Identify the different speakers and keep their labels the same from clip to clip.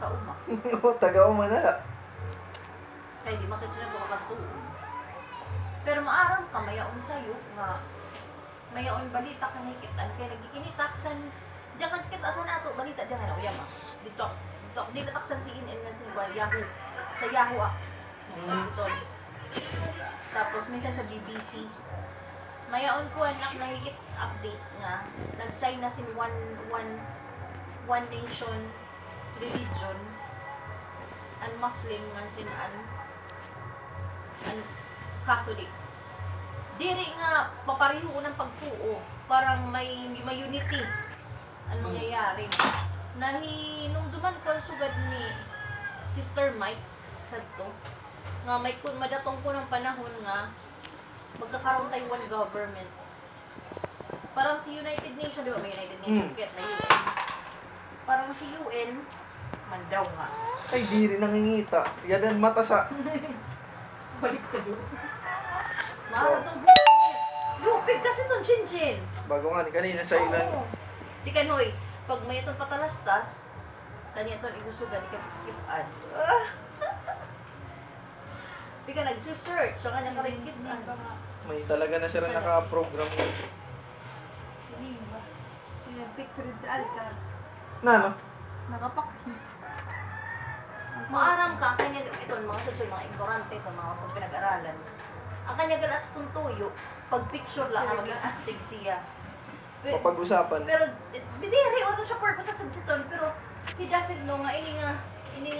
Speaker 1: sa uma.
Speaker 2: Oo, taga-uma na.
Speaker 1: Kaya di makita ko makatuon. Pero maaram ka, mayaon sa'yo nga mayaon balita kang hikitan. Kaya nagkikinitaksan, diyan kan kita sa nato, balita diyan nga, uyama. Dito, di nataksan si in nga sa Yahoo. Sa Yahoo Tapos minsan sa BBC. Mayaon ko anak nahigit update nga. Nag-sign na sin one nation religion and Muslim nga sin an Catholic. Diri nga papareho ng pagtuo. Parang may unity ang mangyayari. Nung duman ko sugad ni Sister Mike sadto nga may madatong ko ng panahon nga magkakaroon tayo one government. Parang si United Nations, di ba? May United Nations, may UN. Parang si UN, man daw nga.
Speaker 2: Ay, di rin nangingita. Yan ang mata sa...
Speaker 1: Balik ka doon. Mahal itong buhay. Lupig kasi itong chin-chin.
Speaker 2: Bago nga, kanina sa ilan.
Speaker 1: Di ka, Noy, pag may itong patalastas, kanya itong igusugan, di ka skip-ad. Di ka nagsisearch, so kanya karingkit
Speaker 2: May talaga na sila naka-program na.
Speaker 3: Sila picture sa altar.
Speaker 2: Na, no?
Speaker 3: Nakapakhi.
Speaker 1: Maaram ka, kanya ito, mga sudsod, mga ignorante, ito, mga pinag-aralan. Ang kanya galas itong tuyo, pag picture lang, maging astig siya.
Speaker 2: Papag-usapan.
Speaker 1: Pero, bidiri, o siya purpose sa sudsiton, pero si Jasig no nga, ini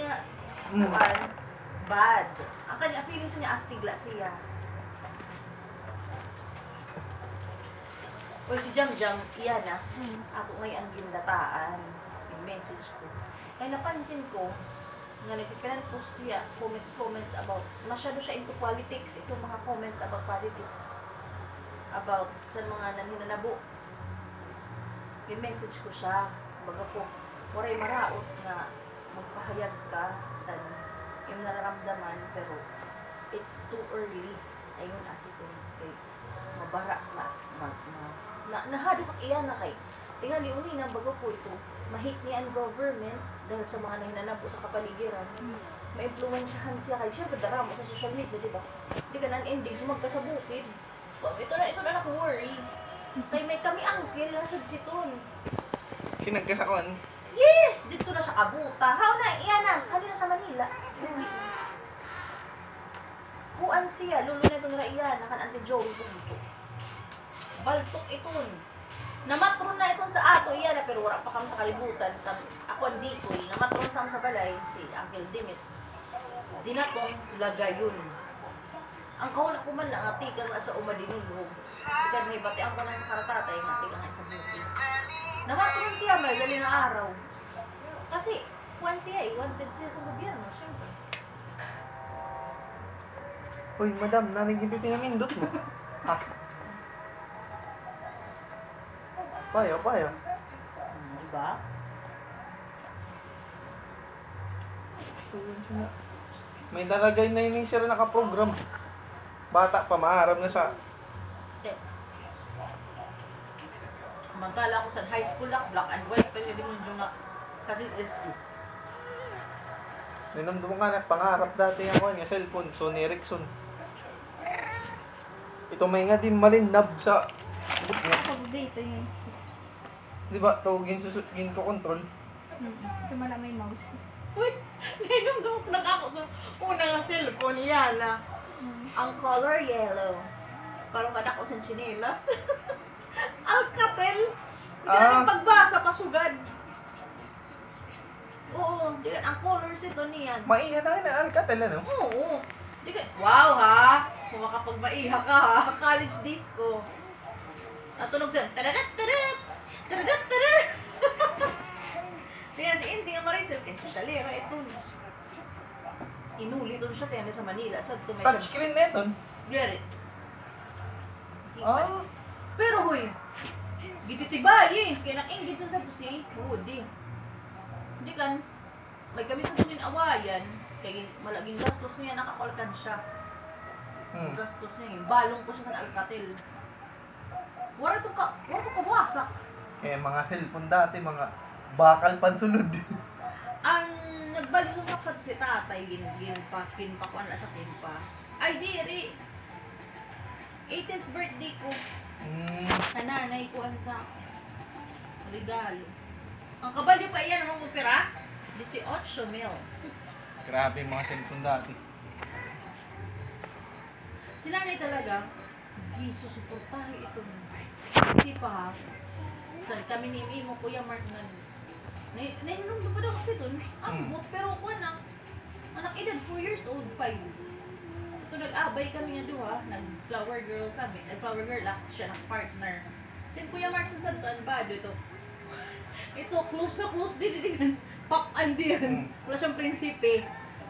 Speaker 1: nga, saban, bad. Ang kanya, feeling niya astigla siya. O si Jam, iyan na. Ako ngayon ang gindataan. Yung message ko. Kaya napansin ko, nga nagpipinan-post siya, comments about, masyado siya into politics, itong mga comments about politics. About sa mga nanhinanabo. Yung message ko siya, baga ko, waray maraot na magpahayag ka sa yung nararamdaman, pero it's too early. Ayun as ito, kay mabara nahado kang iyan na kay tingnan ni uni na bago po ito mahit niya ang government dahil sa mga nahinanabo sa kapaligiran ma-influensyahan siya kay syempre daramo sa social media, di ba? Di ka nan-ending sumagka sa bukid ito na naku-worry kay may kami uncle na sudsiton
Speaker 2: Sinagkasakon?
Speaker 1: yes! Dito na sa Kabuta how na iyan na halina sa Manila kuan siya lulo na itong raiyan nakan Ante Joey bumito baltok iton. Namatron na itong sa ato iyan pero wala pa kami sa kalibutan. Ako andito namatron sa balay si Uncle Dimit. Dinatong lagayon. Ang kaula ko man lang atikan sa umadinulog. Ikan may bati ang ko na sa karatatay nga atikan nga sa bukid. Namatron siya may galing na araw. Kasi kuan siya wanted siya sa gobyerno syempre.
Speaker 2: Uy, madam, nanigipit namin doon mo. Ha? Payo.
Speaker 1: Diba?
Speaker 2: May dalagay na yun siya nakaprogram. Bata pa, maharap na sa...
Speaker 1: Magkala ko sa high school lang, black and white, pero hindi mo yung nga, kasi SG.
Speaker 2: Ninamdo mo nga, pangarap dati ako nga cellphone, Sony Ericsson. Ito may nga din malinab sa...
Speaker 3: Pag-date yun.
Speaker 2: Di ba, tawagin susugin ko control.
Speaker 3: Ito man na may mouse.
Speaker 1: Wait, nainom daw sa nakako. So, una nga cellphone, yan na. Ang color yellow. Parang kanak ko sa chinelas. Alcatel. Hindi ka namin pagbasa, pasugad. Oo, di ka, ang colors ito niyan.
Speaker 2: Maiha na yun, Alcatel, ano?
Speaker 1: Oo. Di ka, wow ha! Kung makapagmaiha ka ha, college disco. At tunog siya, tararat, tararat! Tararat, tararat! Kaya si Insi nga Maricel, kaya sosyalera ito. Inuli ito siya kaya sa Manila. Sa
Speaker 2: Touchscreen na ito.
Speaker 1: Gary.
Speaker 2: Ah.
Speaker 1: Pero huy, gititibay eh. Kaya nag-engage sa to si Woody. Hindi kan, may kami sa tuwin awayan. Kaya malaging gastos niya, nakakalkan siya. Gastos niya eh. Balong ko siya sa Alcatel. Wala ito kawasak.
Speaker 2: Kaya mga cellphone dati, mga bakal pansulod.
Speaker 1: Ang si tatay, ginpa ko na sa kimpa. Ay, diri. 18th birthday ko. Sa nanay ko, ang sa regalo. Ang kabalyo pa iyan, ang opera? 18 mil.
Speaker 2: Grabe yung mga cellphone dati.
Speaker 1: Si nanay talaga, susuportahin ito. Kasi pa ha, kami ni Imo, Kuya Mark, nainulong pa daw kasi dun. Ang pero ko anak edad 4 years old, 5. Ito nag-abay kami nga duha, nag-flower girl kami. Nag-flower girl lang, siya ng partner. Si Kuya Mark sa Santuan ba, ito. Ito, close na close din. Pak-an din. Wala siyang prinsipe.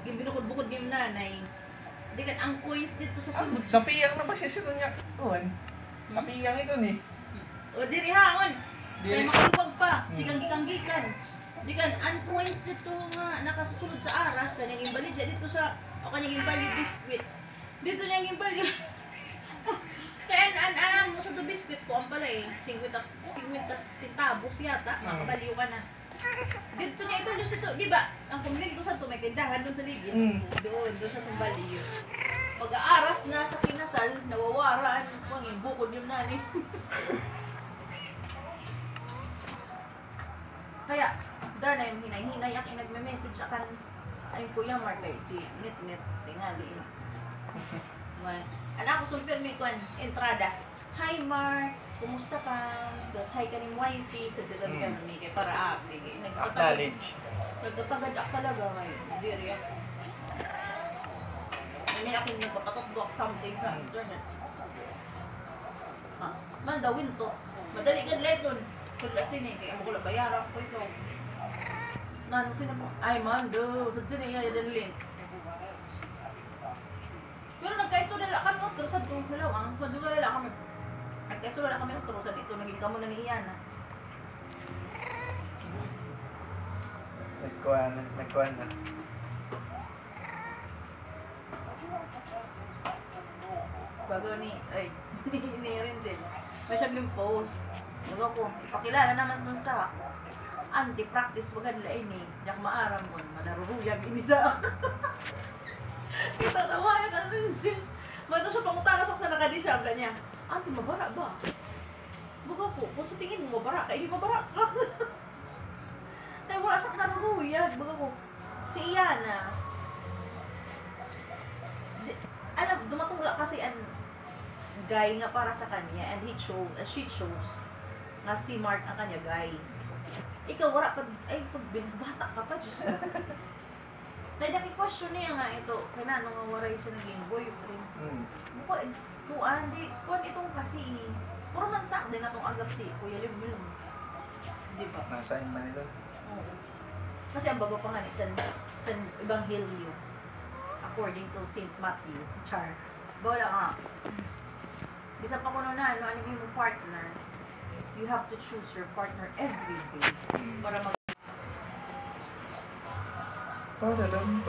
Speaker 1: Yung binukod-bukod yung nanay. Di kan ang coins dito sa sulod.
Speaker 2: Napiyang na ba siya ito niya? Uwan. Napiyang ito ni.
Speaker 1: O diri haon. May
Speaker 2: Diri.
Speaker 1: makluwag pa. Sigang gikan-gikan. Di kan ang coins dito nga nakasusulod sa aras kanyang imbalid dito sa o kanyang imbalid biskwit. Dito niya ang imbalid. Kaya alam mo sa to biskwit ko ang pala eh 50 centavos yata. Makabaliw ka na. Dito niya ibaliw sa to, di ba? Ang kumbento sa to may tindahan doon sa ligid. Doon siya sa baliw. Pag-aaras na sa kinasal, nawawara ang yung bukod yung nani. Kaya, dana yung hinay-hinay ang nagme-message akan ay Kuya Mark ay si Nit tingali. Anak ko sumpir may kwan, entrada. Hi Mark, kumusta ka? Tapos hi ka ni wifey, sa kami kami kay para
Speaker 2: Acknowledge.
Speaker 1: nagtatagad talaga ngayon. Diri ako. May aking nagpapatok something sa internet. Man dawin to. Madali ka leton. Paglasin eh, kaya mo ko lang bayaran ko ito. Nano mo? Ay man, do. Saan siya yung link? Pero nagkaisura kami otro sa itong halawang. Nagkaisura kami. Nagkaisura kami otro sa ito. Naging kamo na ni Ian.
Speaker 2: Nagkuhan na.
Speaker 1: Bago ni, ay, ni Renzel. May siya yung post. Bago ko, ipakilala naman dun sa anti-practice wag nila ini. Yak maaram mo, manaruruyag inisa. Kita tawa ya kan Renzel. Mato siya pangutana sa nakadisya kanya. Anti mabara ba? Bago ko, kung sa tingin mo mabara ka, hindi mabara ka. Dahil wala siya naruruyag. Bago ko, si Iyana. Alam, dumatula kasi ang guy nga para sa kanya and she chose nga si Mark ang kanya guy. Ikaw, wala pa, ay, pag binabata ka pa, Diyos ko. Dahil naki-question niya nga ito, kinano nga waray siya naging boyfriend. Kuan itong kasi, puro man sak din na itong agap si Kuya Lim. Di ba?
Speaker 2: Nasa in Manila.
Speaker 1: Oo. Kasi ang bago pa nga ni sa Ebanghelyo, according to St. Matthew, Char. Bola nga. Bisa pa kuno na, ano yung partner, you have to choose your partner every day para mag...
Speaker 2: Padadam.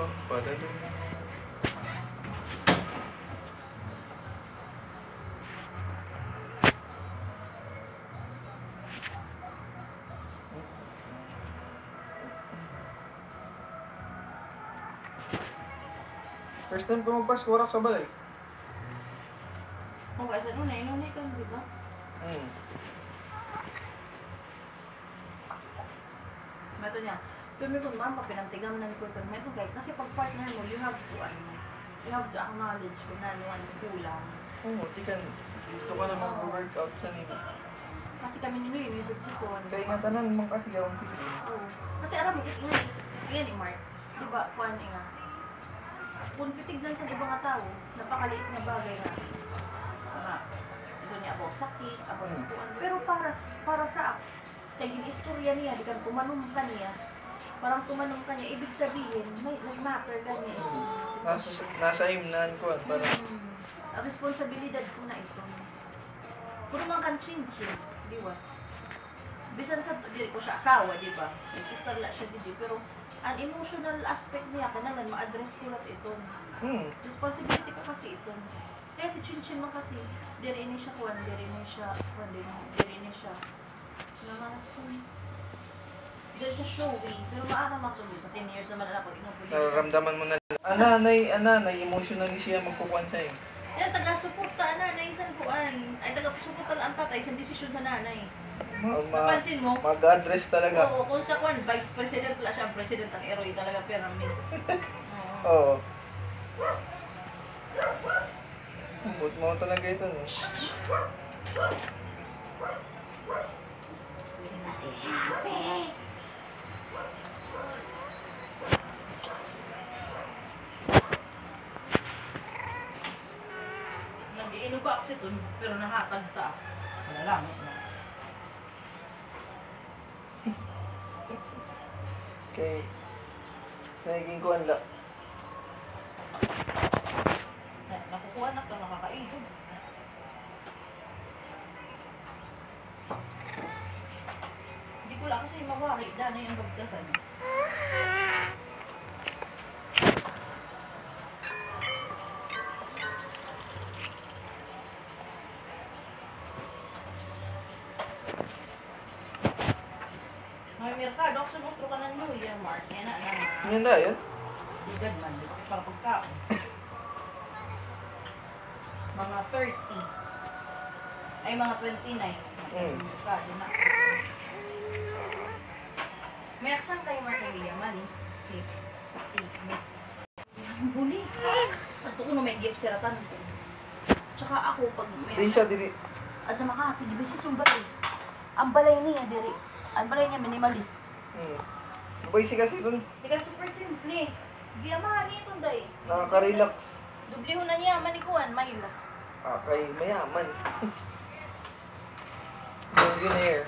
Speaker 2: First time ko magpasko, warak sa balay.
Speaker 1: Kung kasi nunay ka, di ba? Meto niya, pero may kung mama, pinantigam na ni Kuya, meto guys, kasi pag partner mo, you have to acknowledge kung ano ang kulang.
Speaker 2: Oo, dito ka na mag-workout sa nila.
Speaker 1: Kasi kami nino yun, yung sitsikon.
Speaker 2: Kaya nga tanan mong kasi gawang sige.
Speaker 1: Oo. Kasi alam mo, ngayon ni Mark, di ba, kuhan nga, kung pitignan sa ibang nga tao, napakaliit na bagay na, ito niya about sakit, about sukuan. Pero para sa kaya yung istorya niya, di kang tumanong ka niya, parang tumanong ka niya, ibig sabihin, may nag-matter ka niya.
Speaker 2: Nasa himnan ko at parang...
Speaker 1: Ang responsibilidad ko na ito. Puro man kan chinchi, di ba? Bisan sa, di ko siya asawa, di ba? Istarla siya, di pero ang emotional aspect niya, kailangan ma-address ko lang ito. Responsibility ko kasi ito. Kaya si Chinchin man kasi, diri ni siya kuwan, diri ni siya namanas ko. Diri siya showy, pero maara makasubi sa 10 years na naman na pag inupulisan.
Speaker 2: Nararamdaman mo na. Ananay, emotionally siya magkukuhan sa'yo.
Speaker 1: Yan, taga-suporta nanay, isang kuan. Ay, taga-suporta lang ang tatay, isang desisyon sa nanay. Napansin mo?
Speaker 2: Mag-address talaga.
Speaker 1: Oo, kung sa kuan, vice president pala siya, president ang eroy talaga, pyramid.
Speaker 2: Oo. Mood mo talaga ito, no?
Speaker 1: Nag-iino ba kasi ito, pero nahatag ta. Wala lang.
Speaker 2: Okay. Nagiging kuhan lang.
Speaker 1: Nakukuha na ito, nakakaihod. Hindi ko lang kasi mawari, dana yung bagdasan. May merkado, ako sumutro ka ng New Year, Mark. Yan na,
Speaker 2: Yan na, yun?
Speaker 1: Ligad man, di ko pagkaon. Mga 30. Ay, mga 29. Merkado na. May aksan kayo Markelia man eh. Si Miss Buli. At ko may gift siratan ko. Tsaka ako pag may...
Speaker 2: Di siya, dili.
Speaker 1: At sa Makati, di ba si Sumbalay? Ang balay niya, diri. Ang balay niya, minimalist.
Speaker 2: Basic kasi dun.
Speaker 1: Ika super simple. Giyamahan niya itong day.
Speaker 2: Nakaka-relax.
Speaker 1: Dubliho na niya, manikuan, Mayla.
Speaker 2: Kay mayaman. Millionaire.